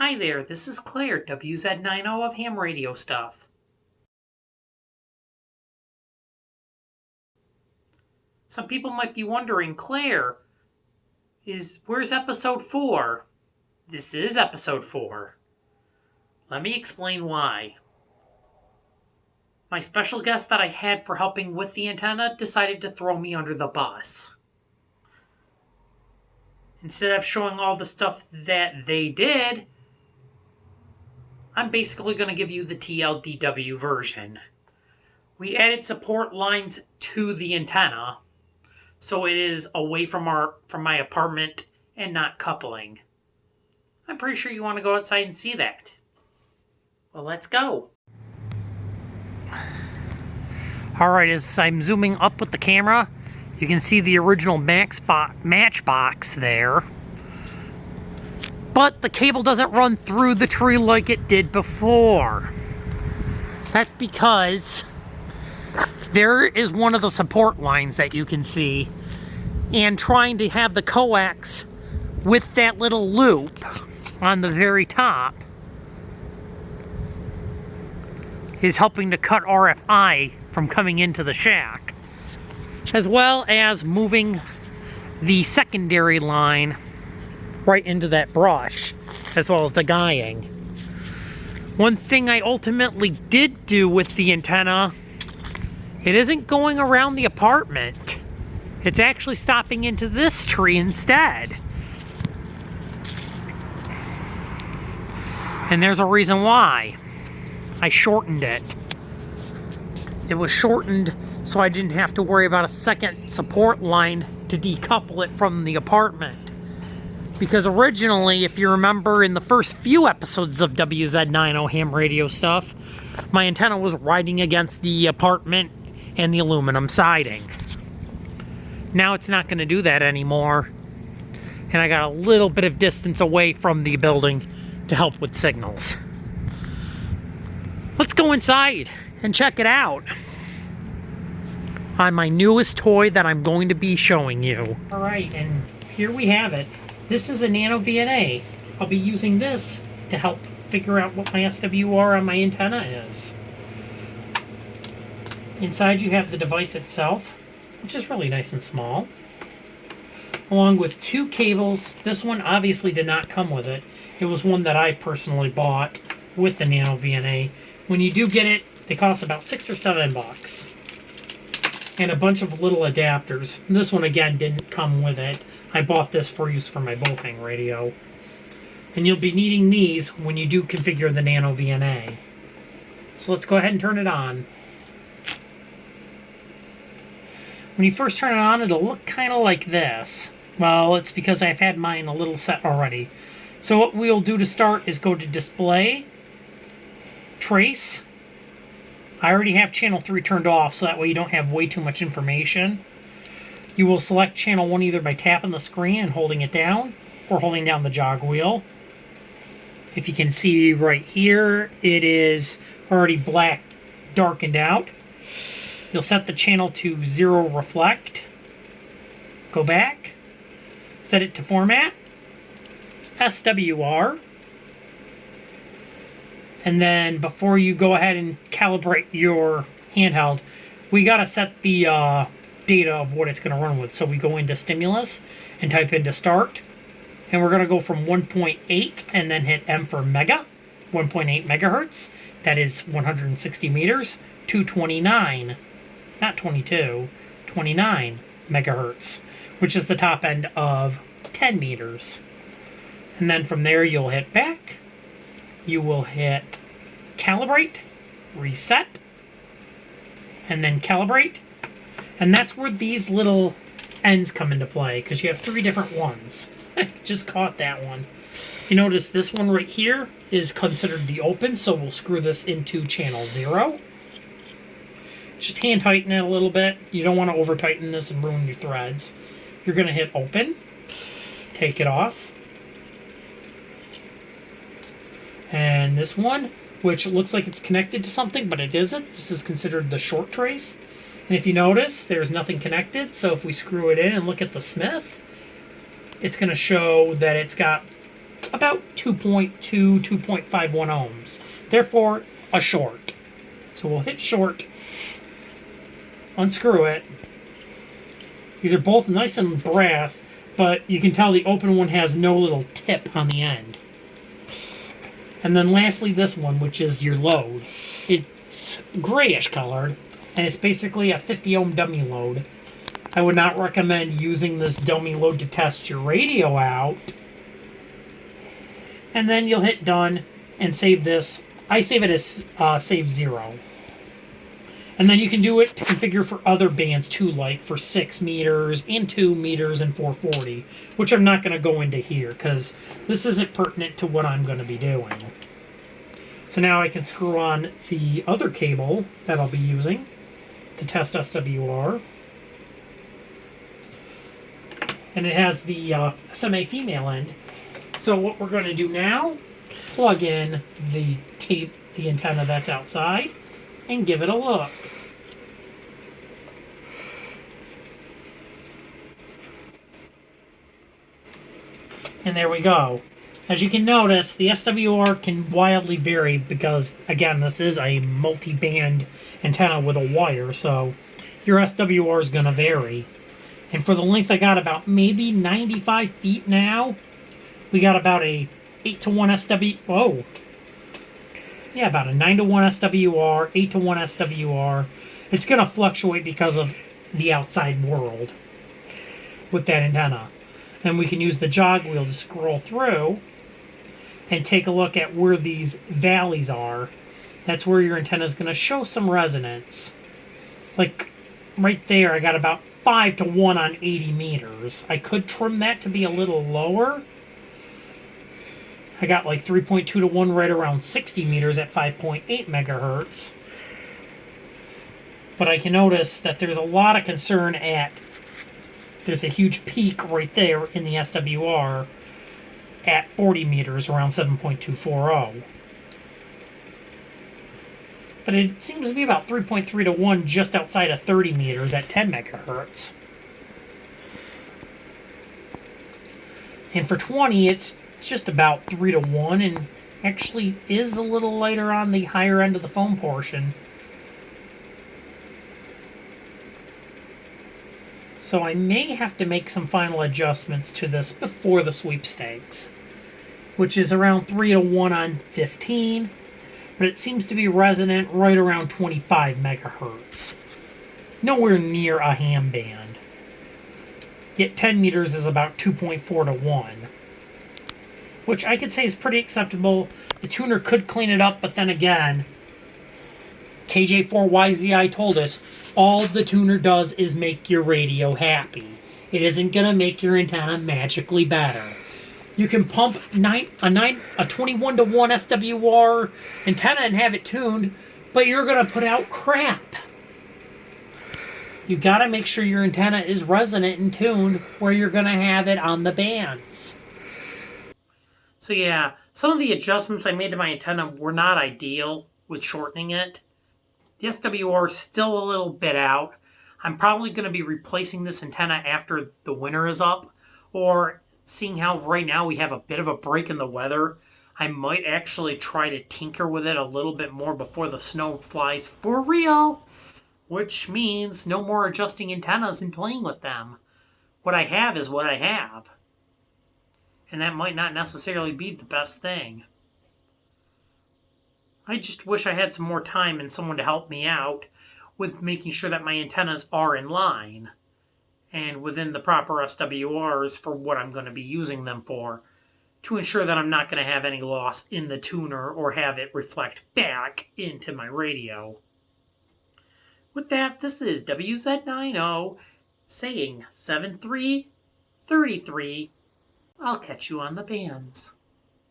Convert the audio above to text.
Hi there, this is Claire, WZ9O of Ham Radio Stuff. Some people might be wondering, Claire, where's episode 4? This is episode 4. Let me explain why. My special guest that I had for helping with the antenna decided to throw me under the bus. Instead of showing all the stuff that they did, I'm basically going to give you the TLDW version. We added support lines to the antenna, so it is away from my apartment and not coupling. I'm pretty sure you want to go outside and see that. Well, let's go. Alright, as I'm zooming up with the camera, you can see the original matchbox there. But the cable doesn't run through the tree like it did before. That's because there is one of the support lines that you can see, and trying to have the coax with that little loop on the very top is helping to cut RFI from coming into the shack, as well as moving the secondary line right into that brush, as well as the guying. One thing I ultimately did do with the antenna, it isn't going around the apartment. It's actually stopping into this tree instead. And there's a reason why. I shortened it. It was shortened so I didn't have to worry about a second support line to decouple it from the apartment. Because originally, if you remember in the first few episodes of WZ9O Ham Radio Stuff, my antenna was riding against the apartment and the aluminum siding. Now it's not going to do that anymore, and I got a little bit of distance away from the building to help with signals. Let's go inside and check it out on my newest toy that I'm going to be showing you. Alright, and here we have it. This is a NanoVNA. I'll be using this to help figure out what my SWR on my antenna is. Inside you have the device itself, which is really nice and small, along with two cables. This one obviously did not come with it. It was one that I personally bought with the NanoVNA. When you do get it, they cost about $6 or $7. And a bunch of little adapters. This one again didn't come with it. I bought this for use for my Bofang radio. And you'll be needing these when you do configure the NanoVNA. So let's go ahead and turn it on. When you first turn it on, it'll look kind of like this. Well, it's because I've had mine a little set already. So what we'll do to start is go to Display, Trace. I already have channel 3 turned off, so that way you don't have way too much information. You will select channel 1 either by tapping the screen and holding it down, or holding down the jog wheel. If you can see right here, it is already black darkened out. You'll set the channel to 0 reflect. Go back. Set it to format. SWR. And then before you go ahead and calibrate your handheld, we got to set the data of what it's going to run with. So we go into stimulus and type into start. And we're going to go from 1.8 and then hit M for mega. 1.8 megahertz. That is 160 meters. To 29. Not 22. 29 megahertz. Which is the top end of 10 meters. And then from there you'll hit back. You will hit calibrate, reset, and then calibrate. And that's where these little ends come into play, because you have 3 different ones. I just caught that one. You notice this one right here is considered the open, so we'll screw this into channel 0. Just hand tighten it a little bit. You don't want to over tighten this and ruin your threads. You're going to hit open, take it off. And this one, which looks like it's connected to something, but it isn't. This is considered the short trace. And if you notice, there's nothing connected. So if we screw it in and look at the Smith, it's going to show that it's got about 2.2, 2.51 ohms. Therefore, a short. So we'll hit short, unscrew it. These are both nice and brass, but you can tell the open one has no little tip on the end. And then lastly, this one, which is your load. It's grayish colored, and it's basically a 50 ohm dummy load. I would not recommend using this dummy load to test your radio out. And then you'll hit done and save this. I save it as save 0. And then you can do it to configure for other bands too, like for 6 meters and 2 meters and 440, which I'm not going to go into here because this isn't pertinent to what I'm going to be doing. So now I can screw on the other cable that I'll be using to test SWR. And it has the semi-female end. So what we're going to do now, plug in the antenna that's outside, and give it a look. And there we go. As you can notice, the SWR can wildly vary because, again, this is a multi-band antenna with a wire, so your SWR is going to vary. And for the length I got, about maybe 95 feet now, we got about a 8-to-1 SW... Whoa! Yeah, about a 9-to-1 SWR, 8-to-1 SWR. It's going to fluctuate because of the outside world with that antenna. And we can use the jog wheel to scroll through and take a look at where these valleys are. That's where your antenna is going to show some resonance. Like right there, I got about 5-to-1 on 80 meters. I could trim that to be a little lower. I got like 3.2-to-1 right around 60 meters at 5.8 megahertz. But I can notice that there's a lot of concern at... There's a huge peak right there in the SWR at 40 meters, around 7.240. But it seems to be about 3.3-to-1 just outside of 30 meters at 10 megahertz. And for 20, it's just about 3-to-1, and actually is a little lighter on the higher end of the foam portion. So I may have to make some final adjustments to this before the sweepstakes, which is around 3-to-1 on 15, but it seems to be resonant right around 25 megahertz. Nowhere near a ham band. Yet 10 meters is about 2.4-to-1. Which I could say is pretty acceptable. The tuner could clean it up, but then again, KJ4YZI told us all the tuner does is make your radio happy. It isn't going to make your antenna magically better. You can pump a 21-to-1 SWR antenna and have it tuned, but you're going to put out crap. You got to make sure your antenna is resonant and tuned where you're going to have it on the bands. So yeah, some of the adjustments I made to my antenna were not ideal with shortening it. The SWR is still a little bit out. I'm probably going to be replacing this antenna after the winter is up, or seeing how right now we have a bit of a break in the weather, I might actually try to tinker with it a little bit more before the snow flies for real, which means no more adjusting antennas and playing with them. What I have is what I have. And that might not necessarily be the best thing. I just wish I had some more time and someone to help me out with making sure that my antennas are in line and within the proper SWRs for what I'm going to be using them for, to ensure that I'm not going to have any loss in the tuner or have it reflect back into my radio. With that, this is WZ9O saying 7333. I'll catch you on the bands.